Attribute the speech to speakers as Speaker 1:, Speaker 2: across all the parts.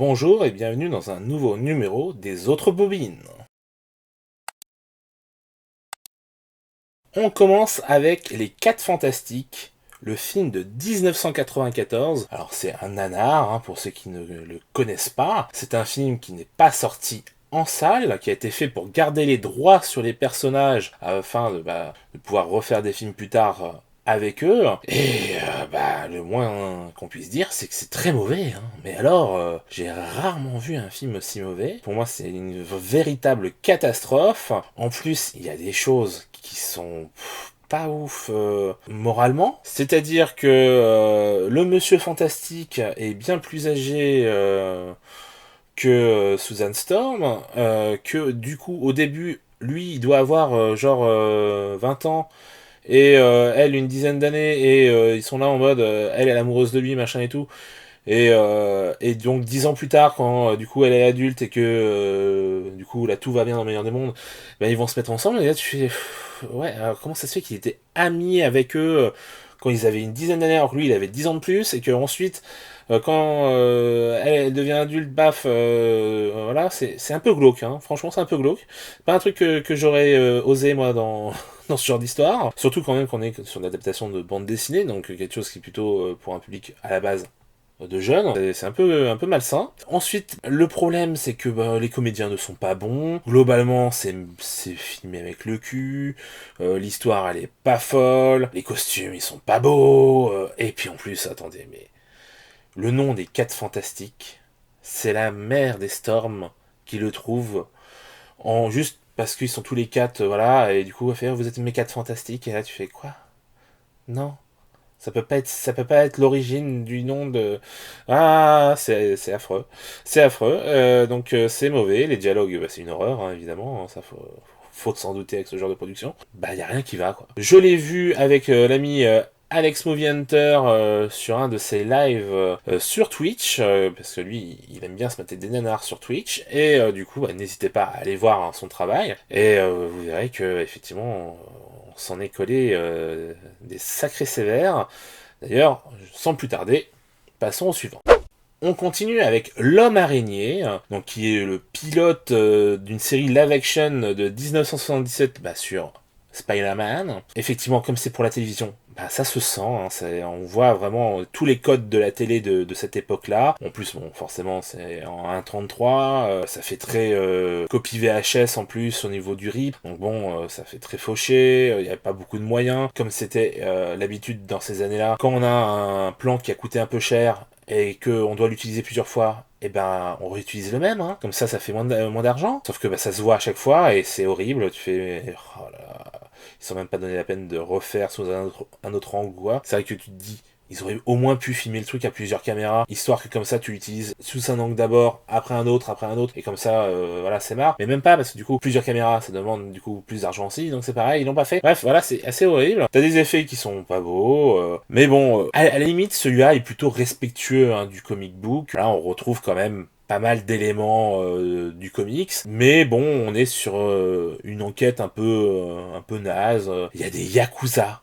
Speaker 1: Bonjour et bienvenue dans un nouveau numéro des Autres Bobines. On commence avec Les 4 Fantastiques, le film de 1994. Alors c'est un nanar, pour ceux qui ne le connaissent pas. C'est un film qui n'est pas sorti en salle, qui a été fait pour garder les droits sur les personnages afin de pouvoir refaire des films plus tard avec eux. Et le moins qu'on puisse dire, c'est que c'est très mauvais. Mais alors, j'ai rarement vu un film aussi mauvais. Pour moi, c'est une véritable catastrophe. En plus, il y a des choses qui sont pas ouf moralement. C'est-à-dire que le Monsieur Fantastique est bien plus âgé que Susan Storm, que du coup, au début, lui, il doit avoir 20 ans, et elle une dizaine d'années, et ils sont là en mode elle est amoureuse de lui, machin et tout, et donc 10 ans plus tard, quand du coup elle est adulte et que du coup là tout va bien dans le meilleur des mondes, ben ils vont se mettre ensemble. Et là tu fais ouais, alors comment ça se fait qu'il était ami avec eux quand ils avaient une dizaine d'années, alors que lui il avait 10 ans de plus, et que ensuite quand elle devient adulte, baf, voilà, c'est un peu glauque, franchement c'est un peu glauque. Pas un truc que j'aurais osé moi dans dans ce genre d'histoire, surtout quand même qu'on est sur une adaptation de bande dessinée, donc quelque chose qui est plutôt pour un public à la base de jeunes. C'est un peu malsain. Ensuite, le problème, c'est que les comédiens ne sont pas bons. Globalement, c'est filmé avec le cul. L'histoire, elle est pas folle. Les costumes, ils sont pas beaux. Et puis en plus, attendez, mais le nom des 4 Fantastiques, c'est la mère des Storms qui le trouve en juste parce qu'ils sont tous les 4, voilà, et du coup, elle fait, vous êtes mes 4 Fantastiques, et là, tu fais quoi? Non. Ça peut pas être l'origine du nom de... Ah, c'est affreux. C'est affreux. Donc c'est mauvais. Les dialogues, c'est une horreur, évidemment. Ça, faut s'en douter avec ce genre de production. Bah, y a rien qui va, quoi. Je l'ai vu avec l'ami Alex Movie Hunter sur un de ses lives sur Twitch, parce que lui, il aime bien se mettre des nanars sur Twitch, et du coup, n'hésitez pas à aller voir son travail, et vous verrez que effectivement, on s'en est collé des sacrés sévères. D'ailleurs, sans plus tarder, passons au suivant. On continue avec L'Homme Araignée, donc qui est le pilote d'une série live-action de 1977 sur Spider-Man. Effectivement, comme c'est pour la télévision, ça se sent, on voit vraiment tous les codes de la télé de cette époque-là. En plus, bon, forcément, c'est en 1.33, ça fait très copie VHS en plus au niveau du RIP, donc bon, ça fait très fauché, il n'y a pas beaucoup de moyens, comme c'était l'habitude dans ces années-là. Quand on a un plan qui a coûté un peu cher, et qu'on doit l'utiliser plusieurs fois, on réutilise le même, comme ça fait moins d'argent, sauf que ça se voit à chaque fois, et c'est horrible, tu fais, oh là, ils sont même pas donné la peine de refaire sous un autre angle ou quoi. C'est vrai que tu te dis, ils auraient au moins pu filmer le truc à plusieurs caméras, histoire que comme ça tu l'utilises sous un angle d'abord, après un autre, et comme ça, voilà, c'est marre. Mais même pas, parce que du coup, plusieurs caméras, ça demande du coup plus d'argent aussi, donc c'est pareil, ils l'ont pas fait. Bref, voilà, c'est assez horrible. T'as des effets qui sont pas beaux, mais bon, à la limite, celui-là est plutôt respectueux du comic book. Là, on retrouve quand même pas mal d'éléments du comics, mais bon, on est sur une enquête un peu naze. Il y a des yakuza.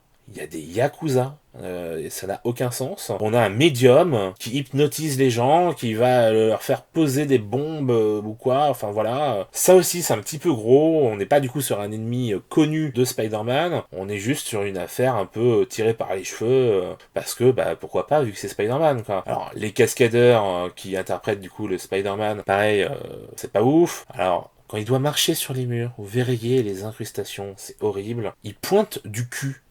Speaker 1: Et ça n'a aucun sens. On a un médium qui hypnotise les gens, qui va leur faire poser des bombes ou quoi, enfin voilà. Ça aussi, c'est un petit peu gros. On n'est pas du coup sur un ennemi connu de Spider-Man, on est juste sur une affaire un peu tirée par les cheveux, parce que, pourquoi pas, vu que c'est Spider-Man, quoi. Alors, les cascadeurs qui interprètent du coup le Spider-Man, pareil, c'est pas ouf. Alors, quand il doit marcher sur les murs, vous verriez les incrustations, c'est horrible. Il pointe du cul.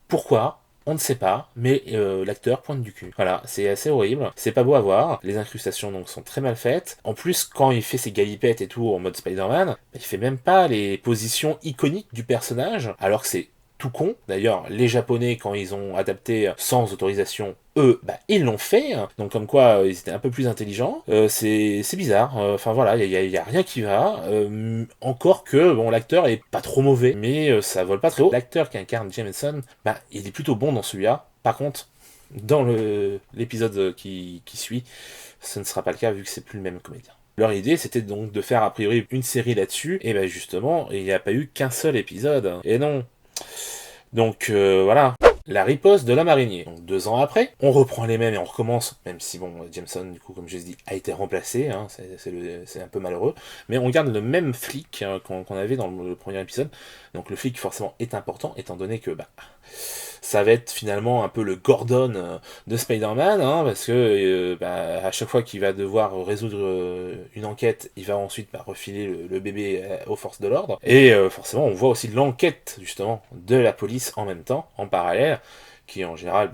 Speaker 1: Pourquoi? On ne sait pas, mais l'acteur pointe du cul. Voilà, c'est assez horrible, c'est pas beau à voir, les incrustations donc sont très mal faites. En plus, quand il fait ses galipettes et tout en mode Spider-Man, il fait même pas les positions iconiques du personnage, alors que c'est tout con. D'ailleurs, les Japonais, quand ils ont adapté sans autorisation, eux, ils l'ont fait. Donc comme quoi, ils étaient un peu plus intelligents. C'est bizarre. Enfin voilà, il y a rien qui va. Encore que, bon, l'acteur est pas trop mauvais, mais ça vole pas très haut. L'acteur qui incarne Jameson, il est plutôt bon dans celui-là. Par contre, dans l'épisode qui suit, ce ne sera pas le cas vu que c'est plus le même comédien. Leur idée, c'était donc de faire a priori une série là-dessus, et justement, il n'y a pas eu qu'un seul épisode. Et non. Donc voilà. la riposte de la marinier. Donc 2 ans après, on reprend les mêmes et on recommence, même si bon, Jameson, du coup, comme je l'ai dit, a été remplacé, hein, c'est un peu malheureux, mais on garde le même flic qu'on avait dans le premier épisode. Donc le flic forcément est important, étant donné que ça va être finalement un peu le Gordon de Spider-Man, hein, parce que à chaque fois qu'il va devoir résoudre une enquête, il va ensuite refiler le bébé aux forces de l'ordre. Et forcément, on voit aussi l'enquête justement de la police en même temps, en parallèle, qui en général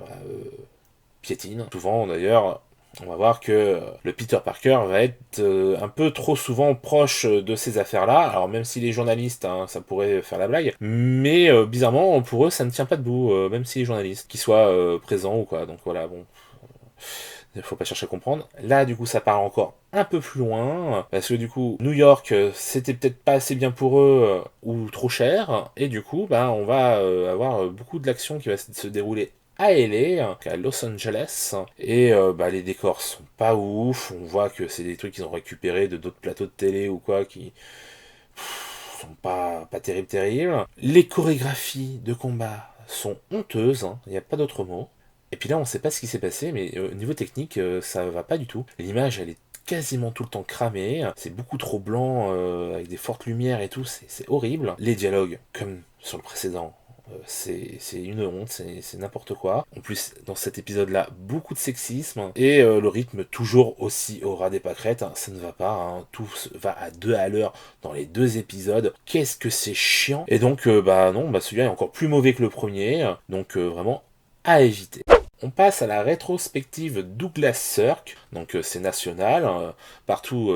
Speaker 1: piétine. Souvent d'ailleurs, on va voir que le Peter Parker va être un peu trop souvent proche de ces affaires-là. Alors même si les journalistes, hein, ça pourrait faire la blague, mais bizarrement, pour eux, ça ne tient pas debout, même si les journalistes, qu'ils soient présents ou quoi. Donc voilà, bon, il faut pas chercher à comprendre. Là, du coup, ça part encore un peu plus loin, parce que du coup, New York, c'était peut-être pas assez bien pour eux, ou trop cher, et du coup, on va avoir beaucoup de l'action qui va se dérouler à LA, à Los Angeles, et les décors sont pas ouf, on voit que c'est des trucs qu'ils ont récupérés de d'autres plateaux de télé ou quoi, qui sont pas terribles. Les chorégraphies de combat sont honteuses, il n'y a pas d'autre mot. Et puis là, on sait pas ce qui s'est passé, mais au niveau technique, ça va pas du tout. L'image, elle est quasiment tout le temps cramée, c'est beaucoup trop blanc, avec des fortes lumières et tout, c'est horrible. Les dialogues, comme sur le précédent, c'est une honte, c'est n'importe quoi. En plus, dans cet épisode-là, beaucoup de sexisme, et le rythme toujours aussi au ras des pâquerettes, hein, ça ne va pas, hein, tout va à 2 à l'heure dans les 2 épisodes. Qu'est-ce que c'est chiant. Et donc, non, celui-là est encore plus mauvais que le premier, donc vraiment à éviter. On passe à la rétrospective Douglas Sirk, donc c'est national, partout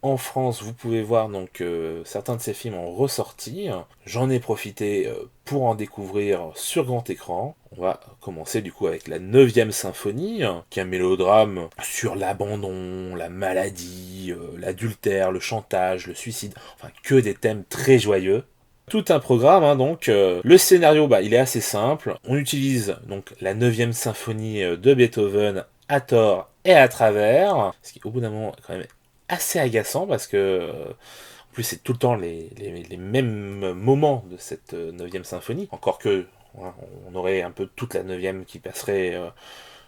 Speaker 1: en France vous pouvez voir donc certains de ces films en ressorti. J'en ai profité pour en découvrir sur grand écran. On va commencer du coup avec la 9e symphonie, qui est un mélodrame sur l'abandon, la maladie, l'adultère, le chantage, le suicide, enfin que des thèmes très joyeux. Tout un programme, hein, donc. Le scénario, il est assez simple. On utilise donc la 9e symphonie de Beethoven à tort et à travers, ce qui au bout d'un moment est quand même assez agaçant parce que en plus c'est tout le temps les mêmes moments de cette 9e symphonie. Encore que voilà, on aurait un peu toute la 9e qui passerait,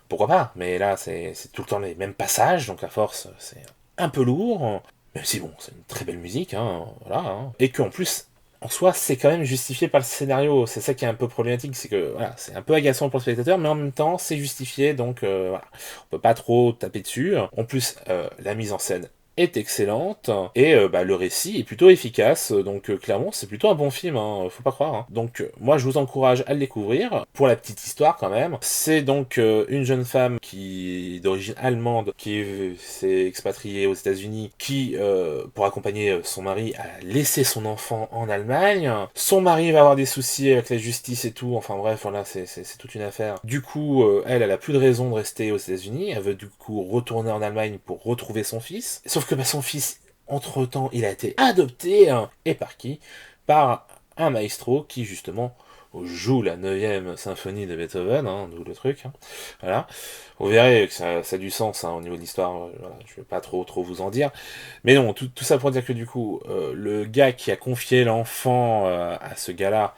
Speaker 1: pourquoi pas, mais là c'est tout le temps les mêmes passages, donc à force c'est un peu lourd. Même si bon, c'est une très belle musique, hein, voilà. Hein. Et qu'en plus, en soi, c'est quand même justifié par le scénario. C'est ça qui est un peu problématique, c'est que voilà, c'est un peu agaçant pour le spectateur, mais en même temps, c'est justifié, donc voilà, on peut pas trop taper dessus. En plus, la mise en scène est excellente et le récit est plutôt efficace, donc clairement c'est plutôt un bon film, hein, faut pas croire. Hein. Donc moi je vous encourage à le découvrir. Pour la petite histoire quand même, c'est donc une jeune femme qui d'origine allemande qui s'est expatriée aux États-Unis, qui pour accompagner son mari a laissé son enfant en Allemagne. Son mari va avoir des soucis avec la justice et tout, enfin bref voilà, c'est toute une affaire. Du coup elle a plus de raison de rester aux États-Unis, elle veut du coup retourner en Allemagne pour retrouver son fils. Sauf que son fils, entre-temps, il a été adopté, hein, et par qui? Par un maestro qui, justement, joue la 9e symphonie de Beethoven, hein, d'où le truc. Hein. Voilà. Vous verrez que ça a du sens hein, au niveau de l'histoire, voilà, je vais pas trop vous en dire. Mais non, tout ça pour dire que du coup, le gars qui a confié l'enfant à ce gars-là,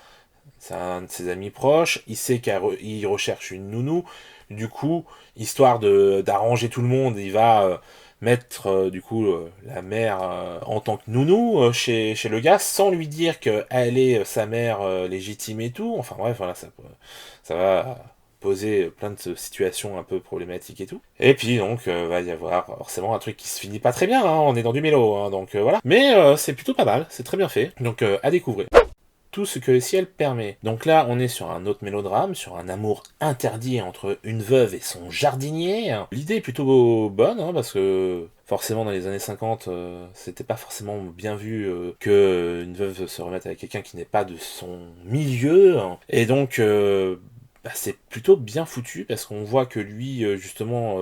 Speaker 1: c'est un de ses amis proches, il sait qu'il recherche une nounou, du coup, histoire d'arranger tout le monde, il va mettre du coup la mère en tant que nounou chez le gars sans lui dire qu'elle est sa mère légitime et tout. Enfin bref, voilà, ça va poser plein de situations un peu problématiques et tout. Et puis donc va y avoir forcément un truc qui se finit pas très bien, hein, on est dans du mélo, hein, donc voilà. Mais c'est plutôt pas mal, c'est très bien fait, donc à découvrir. Tout ce que le ciel permet. Donc là, on est sur un autre mélodrame, sur un amour interdit entre une veuve et son jardinier. L'idée est plutôt bonne, hein, parce que forcément dans les années 50, c'était pas forcément bien vu que une veuve se remette avec quelqu'un qui n'est pas de son milieu. Et donc, c'est plutôt bien foutu parce qu'on voit que lui justement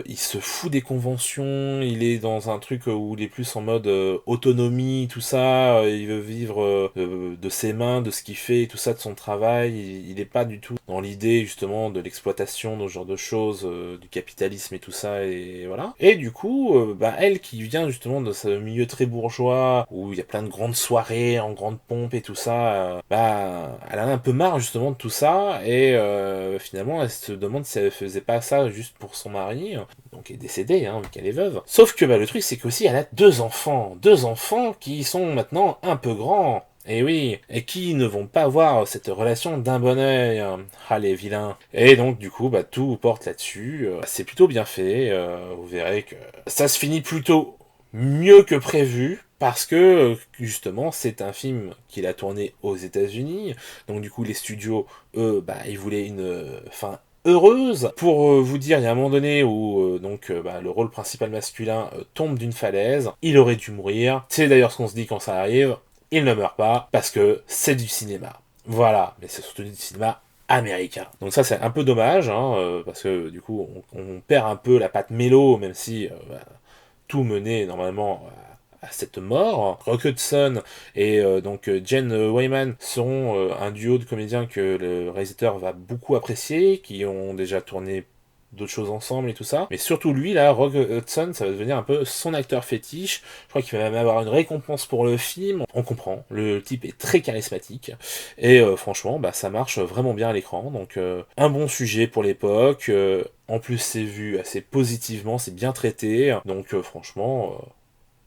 Speaker 1: il se fout des conventions, il est dans un truc où il est plus en mode autonomie, tout ça, il veut vivre de ses mains, de ce qu'il fait, tout ça, de son travail, il est pas du tout dans l'idée justement de l'exploitation, de ce genre de choses, du capitalisme et tout ça, et voilà. Et du coup, elle qui vient justement de ce milieu très bourgeois, où il y a plein de grandes soirées en grande pompe et tout ça, elle en a un peu marre justement de tout ça, et finalement elle se demande si elle faisait pas ça juste pour son mari, donc elle est décédée, hein, vu qu'elle est veuve. Sauf que le truc c'est qu'aussi elle a deux enfants qui sont maintenant un peu grands. Et oui, et qui ne vont pas voir cette relation d'un bon oeil. Ah, les vilains. Et donc, du coup, tout porte là-dessus. C'est plutôt bien fait. Vous verrez que ça se finit plutôt mieux que prévu. Parce que, justement, c'est un film qu'il a tourné aux États-Unis. Donc, du coup, les studios, eux, ils voulaient une fin heureuse. Pour vous dire, il y a un moment donné où le rôle principal masculin tombe d'une falaise. Il aurait dû mourir. C'est d'ailleurs ce qu'on se dit quand ça arrive. Il ne meurt pas parce que c'est du cinéma. Voilà, mais c'est surtout du cinéma américain. Donc ça c'est un peu dommage, hein, parce que du coup on perd un peu la patte mélo, même si tout menait normalement à cette mort. Rock Hudson et Jen Wyman seront un duo de comédiens que le réalisateur va beaucoup apprécier, qui ont déjà tourné d'autres choses ensemble et tout ça. Mais surtout lui, là, Rock Hudson, ça va devenir un peu son acteur fétiche. Je crois qu'il va même avoir une récompense pour le film. On comprend. Le type est très charismatique. Et franchement, ça marche vraiment bien à l'écran. Donc, un bon sujet pour l'époque. En plus, c'est vu assez positivement. C'est bien traité. Donc, franchement,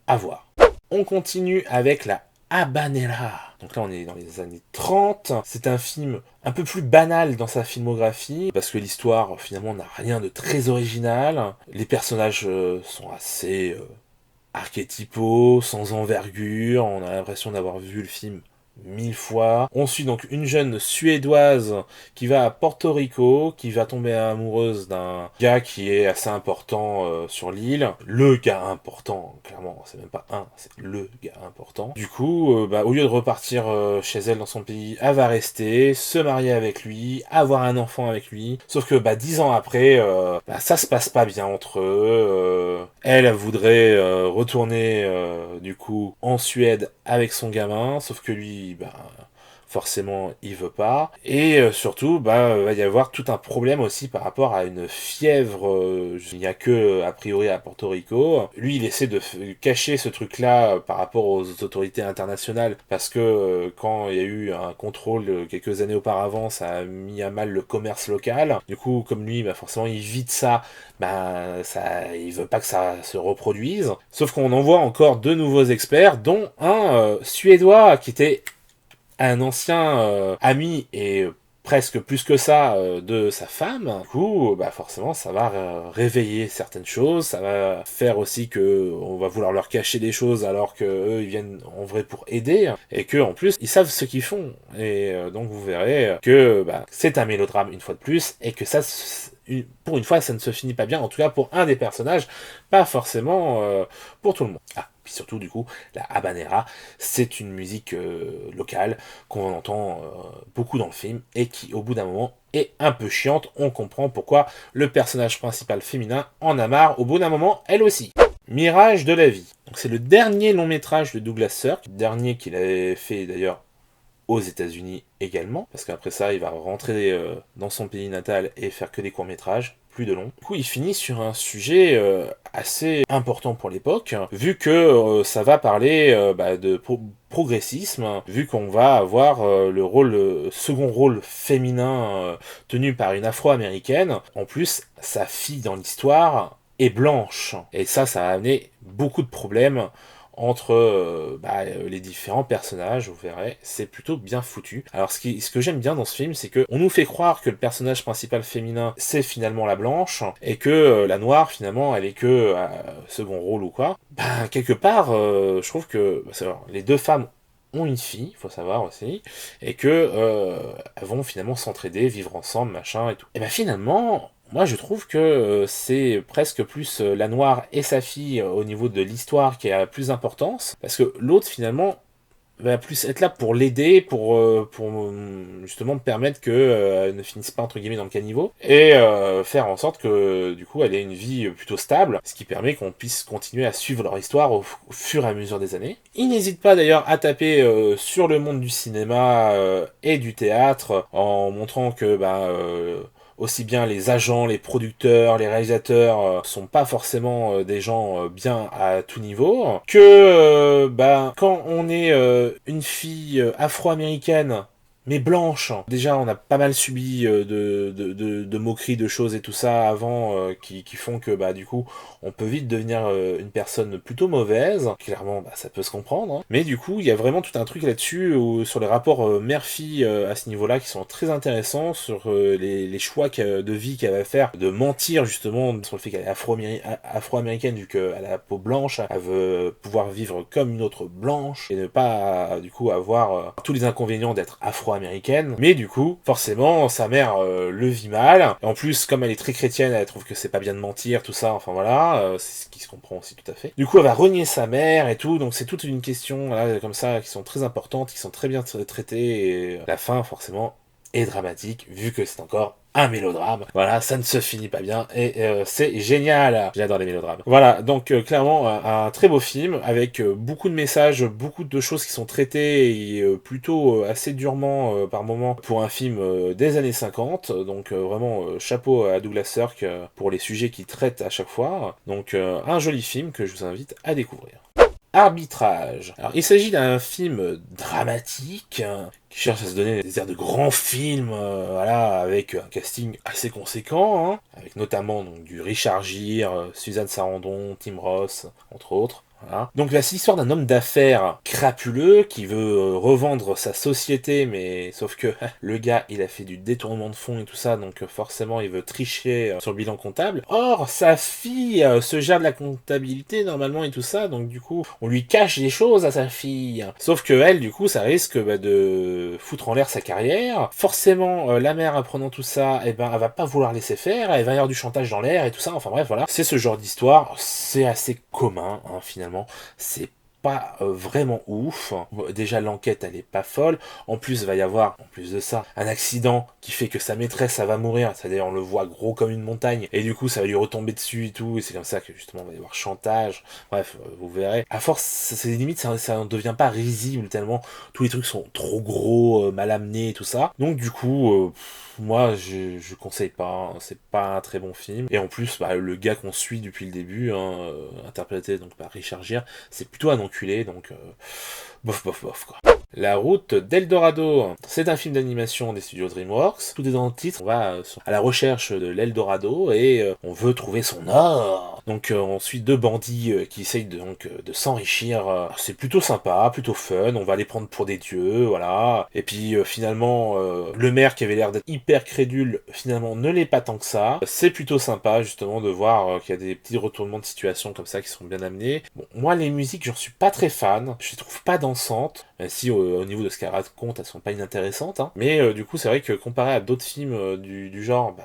Speaker 1: à voir. On continue avec la Habanera. Donc là, on est dans les années 30. C'est un film un peu plus banal dans sa filmographie, parce que l'histoire, finalement, n'a rien de très original. Les personnages sont assez archétypaux, sans envergure. On a l'impression d'avoir vu le film 1000 fois. On suit donc une jeune Suédoise qui va à Porto Rico, qui va tomber amoureuse d'un gars qui est assez important sur l'île. Le gars important, clairement, c'est même pas un, c'est le gars important. Du coup, au lieu de repartir chez elle dans son pays, elle va rester, se marier avec lui, avoir un enfant avec lui. Sauf que 10 ans après, ça se passe pas bien entre eux. Elle voudrait retourner du coup en Suède avec son gamin, sauf que lui, forcément il veut pas, et surtout va y avoir tout un problème aussi par rapport à une fièvre. Il n'y a que a priori à Porto Rico. Lui il essaie de cacher ce truc là par rapport aux autorités internationales, parce que quand il y a eu un contrôle quelques années auparavant, ça a mis à mal le commerce local. Du coup, comme lui forcément il vit de ça, il veut pas que ça se reproduise. Sauf qu'on envoie encore deux nouveaux experts, dont un Suédois qui était un ancien ami, et presque plus que ça, de sa femme. Du coup, forcément, ça va réveiller certaines choses, ça va faire aussi que on va vouloir leur cacher des choses alors que eux ils viennent en vrai pour aider, et que en plus ils savent ce qu'ils font. Et donc vous verrez que c'est un mélodrame une fois de plus, et que ça, pour une fois, ça ne se finit pas bien, en tout cas pour un des personnages, pas forcément pour tout le monde. Puis surtout, du coup, la habanera, c'est une musique locale qu'on entend beaucoup dans le film, et qui, au bout d'un moment, est un peu chiante. On comprend pourquoi le personnage principal féminin en a marre au bout d'un moment, elle aussi. Mirage de la vie. Donc c'est le dernier long métrage de Douglas Sirk, dernier qu'il avait fait d'ailleurs aux États-Unis également, parce qu'après ça, il va rentrer dans son pays natal et faire que des courts-métrages, plus de longs. Du coup, il finit sur un sujet assez important pour l'époque, vu que ça va parler de progressisme, vu qu'on va avoir le second rôle féminin tenu par une afro-américaine. En plus, sa fille dans l'histoire est blanche, et ça va amener beaucoup de problèmes entre les différents personnages. Vous verrez, c'est plutôt bien foutu. Alors ce que j'aime bien dans ce film, c'est que on nous fait croire que le personnage principal féminin, c'est finalement la blanche, et que la noire, finalement, elle est que second rôle ou quoi. Quelque part, je trouve que les deux femmes ont une fille, faut savoir aussi, et que elles vont finalement s'entraider, vivre ensemble, machin et tout. Et finalement, moi je trouve que c'est presque plus la noire et sa fille au niveau de l'histoire qui a plus d'importance, parce que l'autre finalement va plus être là pour l'aider, pour justement permettre que elle ne finisse pas entre guillemets dans le caniveau, et faire en sorte que du coup elle ait une vie plutôt stable, ce qui permet qu'on puisse continuer à suivre leur histoire au fur et à mesure des années. Il n'hésite pas d'ailleurs à taper sur le monde du cinéma et du théâtre, en montrant que aussi bien les agents, les producteurs, les réalisateurs sont pas forcément des gens bien à tout niveau, que quand on est une fille afro-américaine mais blanche, déjà on a pas mal subi de moqueries, de choses et tout ça avant qui font que du coup on peut vite devenir une personne plutôt mauvaise. Clairement ça peut se comprendre, hein. Mais du coup il y a vraiment tout un truc là-dessus sur les rapports mère-fille à ce niveau-là qui sont très intéressants, sur les choix de vie qu'elle va faire, de mentir justement sur le fait qu'elle est afro-américaine, vu qu'elle a la peau blanche, elle veut pouvoir vivre comme une autre blanche et ne pas du coup avoir tous les inconvénients d'être afro-américaine. Mais du coup forcément sa mère le vit mal, et en plus comme elle est très chrétienne, elle trouve que c'est pas bien de mentir, tout ça, enfin voilà, c'est ce qui se comprend aussi tout à fait. Du coup elle va renier sa mère et tout, donc c'est toute une question là, comme ça, qui sont très importantes, qui sont très bien traitées, et la fin forcément est dramatique, vu que c'est encore un mélodrame. Voilà, ça ne se finit pas bien, et c'est génial. J'adore les mélodrames. Voilà, donc clairement un très beau film, avec beaucoup de messages, beaucoup de choses qui sont traitées, et plutôt assez durement par moment, pour un film des années 50. Donc vraiment chapeau à Douglas Sirk pour les sujets qu'il traite à chaque fois. Donc un joli film que je vous invite à découvrir. Arbitrage. Alors, il s'agit d'un film dramatique qui cherche à se donner des airs de grands films, voilà, avec un casting assez conséquent, hein, avec notamment donc, du Richard Gere, Suzanne Sarandon, Tim Roth, entre autres. Voilà. Donc là, c'est l'histoire d'un homme d'affaires crapuleux qui veut revendre sa société, mais sauf que le gars, il a fait du détournement de fonds et tout ça, donc forcément, il veut tricher sur le bilan comptable. Or, sa fille se gère de la comptabilité normalement et tout ça, donc du coup, on lui cache des choses à sa fille. Sauf que elle, du coup, ça risque de foutre en l'air sa carrière. Forcément, la mère, apprenant tout ça, elle va pas vouloir laisser faire, elle va y avoir du chantage dans l'air et tout ça, enfin bref, voilà. C'est ce genre d'histoire, c'est assez commun, hein, finalement. C'est pas vraiment ouf. Déjà l'enquête elle est pas folle. En plus il va y avoir, en plus de ça, un accident qui fait que sa maîtresse ça va mourir. C'est-à-dire on le voit gros comme une montagne. Et du coup ça va lui retomber dessus et tout. Et c'est comme ça que justement il va y avoir chantage. Bref, vous verrez. À force, c'est limite ça ne devient pas risible tellement tous les trucs sont trop gros, mal amenés et tout ça. Donc du coup, moi je conseille pas. Hein. C'est pas un très bon film. Et en plus, le gars qu'on suit depuis le début, hein, interprété donc par Richard Gere, c'est plutôt un enculé, donc bof bof bof quoi. La route d'Eldorado, c'est un film d'animation des studios DreamWorks. Tout est dans le titre, on va à la recherche de l'Eldorado et on veut trouver son or. Donc on suit deux bandits qui essayent de s'enrichir. C'est plutôt sympa, plutôt fun, on va les prendre pour des dieux, voilà. Et puis finalement, le maire qui avait l'air d'être hyper crédule, finalement ne l'est pas tant que ça. C'est plutôt sympa justement de voir qu'il y a des petits retournements de situation comme ça qui sont bien amenés. Bon, moi les musiques, j'en suis pas très fan, je les trouve pas dansantes, même si au niveau de ce qu'elles racontent, elles sont pas inintéressantes, hein. Mais du coup, c'est vrai que comparé à d'autres films du genre,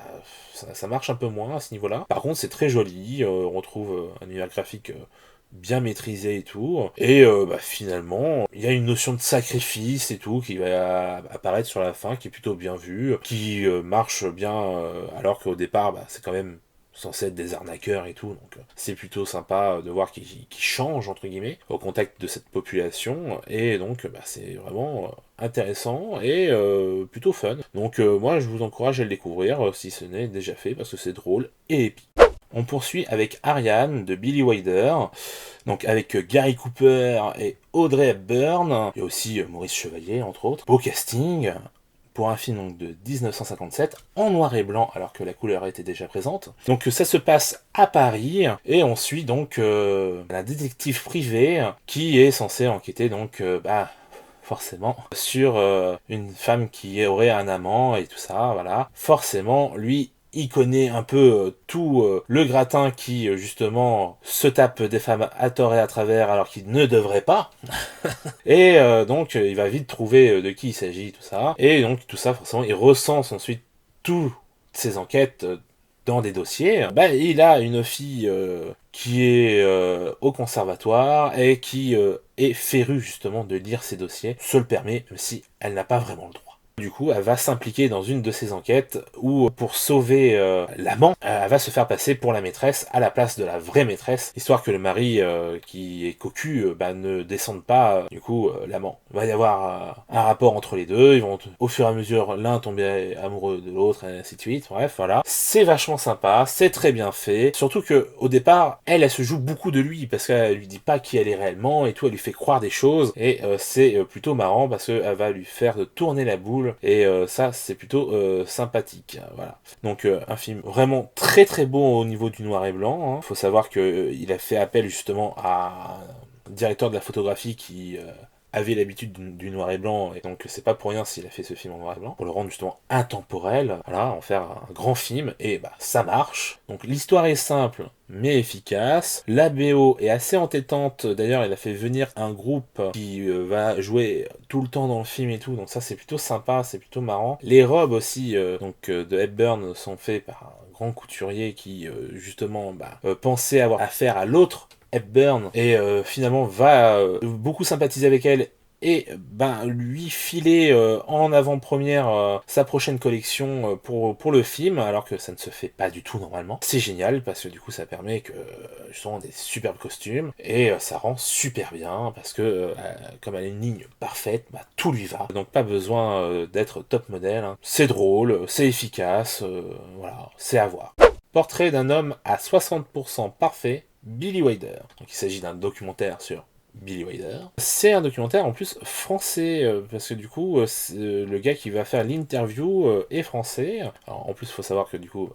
Speaker 1: ça marche un peu moins à ce niveau-là. Par contre, c'est très joli, on retrouve un univers graphique bien maîtrisé et tout, et finalement il y a une notion de sacrifice et tout qui va apparaître sur la fin, qui est plutôt bien vue, qui marche bien, alors qu'au départ c'est quand même censé être des arnaqueurs et tout, donc c'est plutôt sympa de voir qu'ils changent entre guillemets au contact de cette population, et donc c'est vraiment intéressant et plutôt fun. Donc moi je vous encourage à le découvrir si ce n'est déjà fait, parce que c'est drôle et épique. On poursuit avec Ariane de Billy Wilder, donc avec Gary Cooper et Audrey Hepburn, et aussi Maurice Chevalier entre autres. Beau casting pour un film donc, de 1957 en noir et blanc, alors que la couleur était déjà présente. Donc ça se passe à Paris et on suit donc un détective privé qui est censé enquêter donc forcément sur une femme qui aurait un amant et tout ça, voilà. Forcément, lui il connaît un peu tout le gratin qui justement se tape des femmes à tort et à travers alors qu'il ne devrait pas. Et donc il va vite trouver de qui il s'agit, tout ça. Et donc tout ça forcément il recense ensuite toutes ses enquêtes dans des dossiers. Il a une fille qui est au conservatoire et qui est férue justement de lire ses dossiers, se le permet, même si elle n'a pas vraiment le droit. Du coup, elle va s'impliquer dans une de ces enquêtes où, pour sauver l'amant, elle va se faire passer pour la maîtresse à la place de la vraie maîtresse, histoire que le mari qui est cocu ne descende pas, l'amant. Il va y avoir un rapport entre les deux, ils vont au fur et à mesure l'un tomber amoureux de l'autre, et ainsi de suite, bref, voilà. C'est vachement sympa, c'est très bien fait, surtout que au départ, elle se joue beaucoup de lui, parce qu'elle lui dit pas qui elle est réellement, et tout, elle lui fait croire des choses, et c'est plutôt marrant, parce qu'elle va lui faire tourner la boule, et ça c'est plutôt sympathique, voilà. Donc un film vraiment très très beau au niveau du noir et blanc, hein. Faut savoir que il a fait appel justement à un directeur de la photographie qui avait l'habitude du noir et blanc, et donc c'est pas pour rien s'il a fait ce film en noir et blanc, pour le rendre justement intemporel, voilà, en faire un grand film, et ça marche. Donc l'histoire est simple, mais efficace. La BO est assez entêtante, d'ailleurs il a fait venir un groupe qui va jouer tout le temps dans le film et tout, donc ça c'est plutôt sympa, c'est plutôt marrant. Les robes aussi de Hepburn sont faites par un grand couturier qui justement pensait avoir affaire à l'autre Hepburn et finalement va beaucoup sympathiser avec elle et lui filer en avant-première sa prochaine collection pour le film, alors que ça ne se fait pas du tout normalement. C'est génial parce que du coup ça permet que justement des superbes costumes et ça rend super bien parce que comme elle a une ligne parfaite, tout lui va. Donc pas besoin d'être top modèle, hein. C'est drôle, c'est efficace, voilà, c'est à voir. Portrait d'un homme à 60% parfait, Billy Wilder. Donc il s'agit d'un documentaire sur Billy Wilder. C'est un documentaire en plus français, parce que du coup, le gars qui va faire l'interview est français. Alors, en plus, il faut savoir que du coup,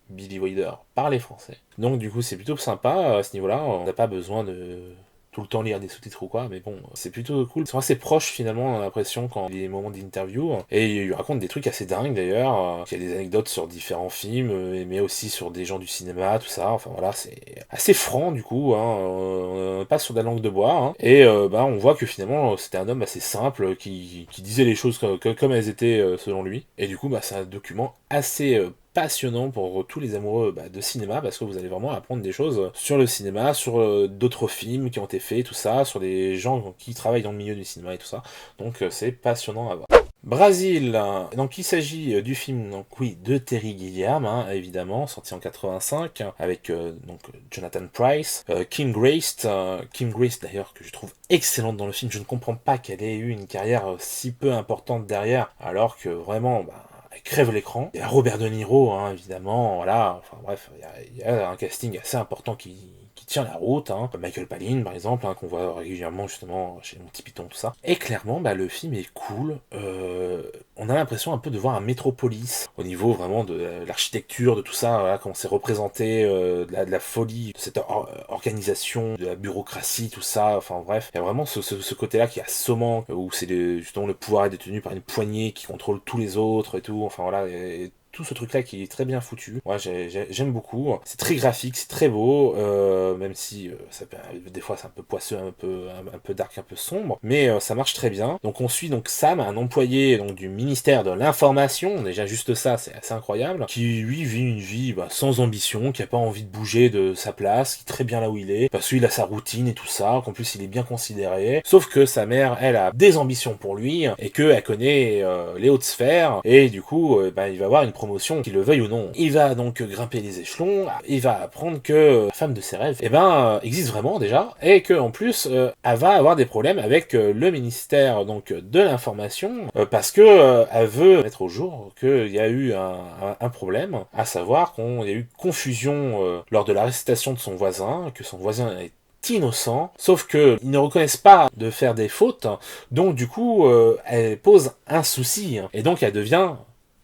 Speaker 1: Billy Wilder parlait français. Donc du coup, c'est plutôt sympa à ce niveau-là. On n'a pas besoin de tout le temps lire des sous-titres ou quoi, mais bon, c'est plutôt cool. Ils sont assez proches finalement, on a l'impression, quand il y a des moments d'interview. Et il raconte des trucs assez dingues d'ailleurs. Il y a des anecdotes sur différents films, mais aussi sur des gens du cinéma, tout ça. Enfin voilà, c'est assez franc du coup, hein. On n'est pas sur de la langue de bois. Hein. Et on voit que finalement, c'était un homme assez simple qui disait les choses comme elles étaient selon lui. Et du coup, c'est un document assez passionnant pour tous les amoureux de cinéma, parce que vous allez vraiment apprendre des choses sur le cinéma, sur d'autres films qui ont été faits, tout ça, sur des gens qui travaillent dans le milieu du cinéma et tout ça. Donc c'est passionnant à voir. Brésil, donc il s'agit du film de Terry Gilliam, hein, évidemment, sorti en 85, avec Jonathan Pryce, Kim Grace d'ailleurs que je trouve excellente dans le film. Je ne comprends pas qu'elle ait eu une carrière si peu importante derrière, alors que vraiment elle crève l'écran. Il y a Robert De Niro, hein, évidemment, voilà, enfin bref, il y a un casting assez important qui tient la route, hein. Michael Palin par exemple, hein, qu'on voit régulièrement justement chez Monty Python, tout ça. Et clairement, le film est cool. On a l'impression un peu de voir un Metropolis au niveau vraiment de l'architecture, de tout ça, voilà, comment c'est représenté, de la folie, de cette organisation, de la bureaucratie, tout ça. Enfin bref, il y a vraiment ce côté-là qui est assommant, où c'est justement le pouvoir est détenu par une poignée qui contrôle tous les autres et tout. Enfin voilà. Et tout ce truc là qui est très bien foutu. Ouais, j'aime beaucoup. C'est très graphique, c'est très beau, même si des fois c'est un peu poisseux, un peu dark, un peu sombre, mais ça marche très bien. Donc on suit Sam, un employé du ministère de l'information, déjà juste ça c'est assez incroyable, qui lui vit une vie sans ambition, qui a pas envie de bouger de sa place, qui est très bien là où il est, parce qu'il a sa routine et tout ça, qu'en plus il est bien considéré, sauf que sa mère elle a des ambitions pour lui, et qu'elle connaît les hautes sphères, et du coup il va avoir une promotion, qu'il le veuille ou non. Il va donc grimper les échelons, il va apprendre que la femme de ses rêves existe vraiment déjà, et que en plus elle va avoir des problèmes avec le ministère de l'information, parce que elle veut mettre au jour qu'il y a eu un problème, à savoir qu'il y a eu confusion lors de l'arrestation de son voisin, que son voisin est innocent, sauf que ils ne reconnaissent pas de faire des fautes, donc du coup elle pose un souci, et donc elle devient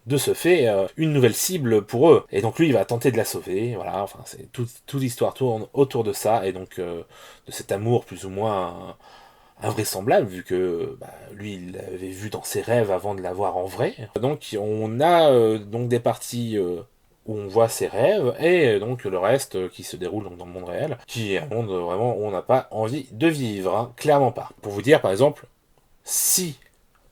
Speaker 1: de ce fait une nouvelle cible pour eux. Et donc lui il va tenter de la sauver, voilà, enfin c'est toute l'histoire tourne autour de ça, et donc de cet amour plus ou moins invraisemblable, vu que lui il l'avait vu dans ses rêves avant de la voir en vrai. Donc on a des parties où on voit ses rêves, et donc le reste qui se déroule dans le monde réel, qui est un monde vraiment où on n'a pas envie de vivre, hein, clairement pas. Pour vous dire par exemple, si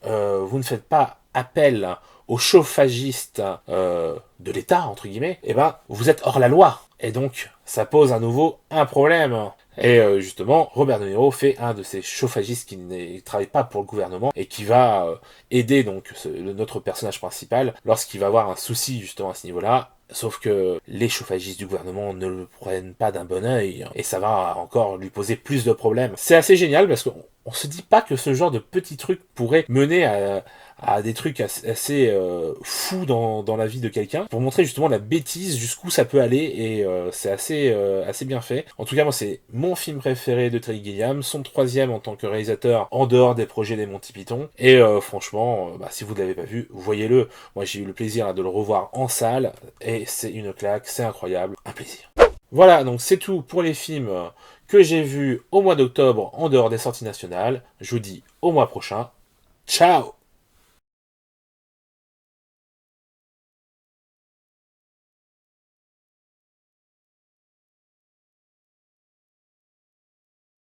Speaker 1: vous ne faites pas appel aux chauffagistes de l'État, entre guillemets, vous êtes hors la loi. Et donc, ça pose à nouveau un problème. Et justement, Robert De Niro fait un de ces chauffagistes qui ne travaille pas pour le gouvernement et qui va aider donc notre personnage principal lorsqu'il va avoir un souci justement à ce niveau-là. Sauf que les chauffagistes du gouvernement ne le prennent pas d'un bon œil et ça va encore lui poser plus de problèmes. C'est assez génial parce qu'on se dit pas que ce genre de petits trucs pourrait mener à des trucs assez fous dans la vie de quelqu'un, pour montrer justement la bêtise, jusqu'où ça peut aller, et c'est assez bien fait. En tout cas, moi, c'est mon film préféré de Terry Gilliam, son 3e en tant que réalisateur, en dehors des projets des Monty Python, et franchement, si vous ne l'avez pas vu, voyez-le. Moi, j'ai eu le plaisir de le revoir en salle, et c'est une claque, c'est incroyable, un plaisir. Voilà, donc c'est tout pour les films que j'ai vus au mois d'octobre en dehors des sorties nationales. Je vous dis au mois prochain. Ciao!